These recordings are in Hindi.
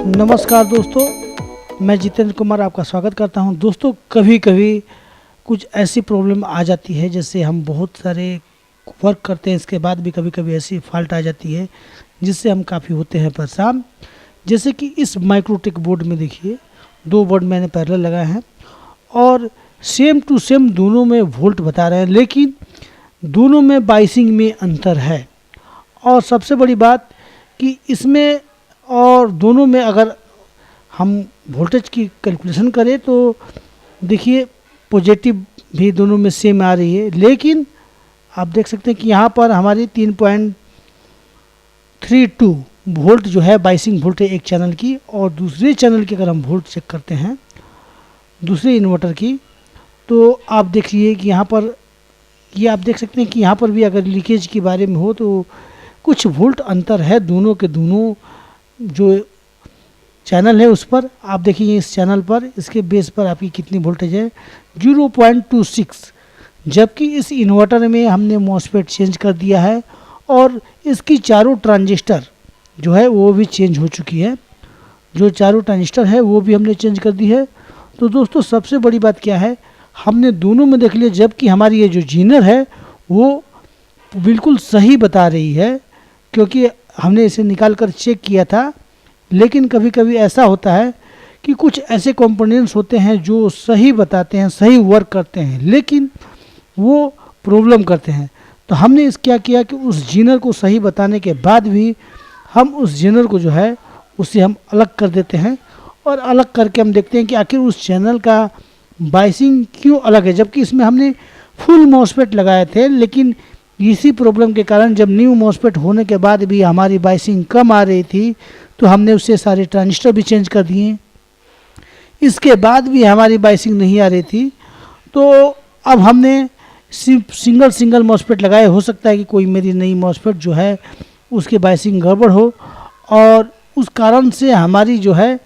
नमस्कार दोस्तों, मैं जितेंद्र कुमार आपका स्वागत करता हूं। दोस्तों, कभी कभी कुछ ऐसी प्रॉब्लम आ जाती है, जैसे हम बहुत सारे वर्क करते हैं, इसके बाद भी कभी कभी ऐसी फॉल्ट आ जाती है जिससे हम काफ़ी होते हैं परेशान। जैसे कि इस माइक्रोटेक बोर्ड में देखिए, 2 बोर्ड मैंने पैरेलल लगाए हैं और सेम टू सेम दोनों में वोल्ट बता रहे हैं, लेकिन दोनों में बाइसिंग में अंतर है। और सबसे बड़ी बात कि इसमें और दोनों में अगर हम वोल्टेज की कैलकुलेशन करें तो देखिए पॉजिटिव भी दोनों में सेम आ रही है, लेकिन आप देख सकते हैं कि यहाँ पर हमारी 3.32 वोल्ट जो है बाइसिंग वोल्ट है एक चैनल की, और दूसरे चैनल की अगर हम वोल्ट चेक करते हैं दूसरे इन्वर्टर की, तो आप देखिए कि यहाँ पर ये आप देख सकते हैं कि यहाँ पर भी अगर लीकेज के बारे में हो तो कुछ वोल्ट अंतर है दोनों के दोनों जो चैनल है उस पर। आप देखिए इस चैनल पर, इसके बेस पर आपकी कितनी वोल्टेज है, 0.26, जबकि इस इन्वर्टर में हमने मॉसफेट चेंज कर दिया है और इसकी चारों ट्रांजिस्टर जो है वो भी चेंज हो चुकी है। जो चारों ट्रांजिस्टर है वो भी हमने चेंज कर दी है। तो दोस्तों, सबसे बड़ी बात क्या है, हमने दोनों में देख लिया, जबकि हमारी ये जो जीनर है वो बिल्कुल सही बता रही है, क्योंकि हमने इसे निकाल कर चेक किया था। लेकिन कभी कभी ऐसा होता है कि कुछ ऐसे कंपोनेंट्स होते हैं जो सही बताते हैं, सही वर्क करते हैं, लेकिन वो प्रॉब्लम करते हैं। तो हमने क्या किया कि उस जीनर को सही बताने के बाद भी हम उस जीनर को जो है उसे हम अलग कर देते हैं, और अलग करके हम देखते हैं कि आखिर उस चैनल का बाइसिंग क्यों अलग है, जबकि इसमें हमने फुल मॉसफेट लगाए थे। लेकिन इसी प्रॉब्लम के कारण जब न्यू मॉसफेट होने के बाद भी हमारी बाइसिंग कम आ रही थी, तो हमने उससे सारे ट्रांजिस्टर भी चेंज कर दिए, इसके बाद भी हमारी बाइसिंग नहीं आ रही थी। तो अब हमने सिर्फ सिंगल मॉसफेट लगाए। हो सकता है कि कोई मेरी नई मॉसफेट जो है उसकी बाइसिंग गड़बड़ हो, और उस कारण से हमारी जो है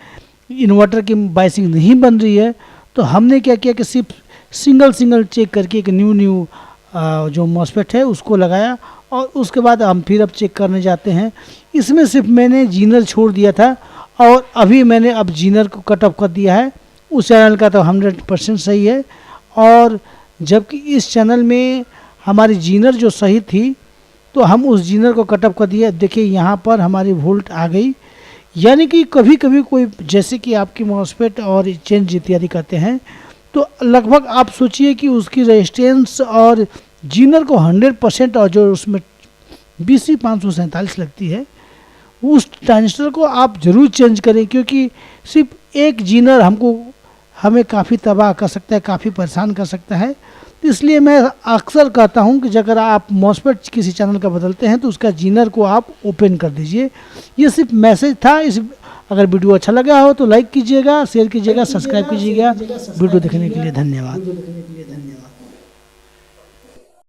इन्वर्टर की बाइसिंग नहीं बन रही है। तो हमने क्या किया कि सिर्फ सिंगल चेक करके एक न्यू जो मॉसफेट है उसको लगाया, और उसके बाद हम फिर अब चेक करने जाते हैं। इसमें सिर्फ मैंने जीनर छोड़ दिया था, और अभी मैंने अब जीनर को कट ऑफ कर दिया है। उस चैनल का तो 100% सही है, और जबकि इस चैनल में हमारी जीनर जो सही थी, तो हम उस जीनर को कट ऑफ कर दिया। देखिए यहाँ पर हमारी वोल्ट आ गई। यानी कि कभी कभी कोई, जैसे कि आपकी मॉसफेट और चेंज इत्यादि करते हैं, तो लगभग आप सोचिए कि उसकी रेजिस्टेंस और जीनर को 100%, और जो उसमें BC547 लगती है, उस ट्रांजिस्टर को आप ज़रूर चेंज करें, क्योंकि सिर्फ एक जीनर हमें काफ़ी तबाह कर सकता है, काफ़ी परेशान कर सकता है। तो इसलिए मैं अक्सर कहता हूं कि अगर आप मॉसफेट किसी चैनल का बदलते हैं तो उसका जीनर को आप ओपन कर दीजिए। ये सिर्फ मैसेज था। अगर वीडियो अच्छा लगा हो तो लाइक कीजिएगा, शेयर कीजिएगा, सब्सक्राइब कीजिएगा। वीडियो देखने के लिए धन्यवाद।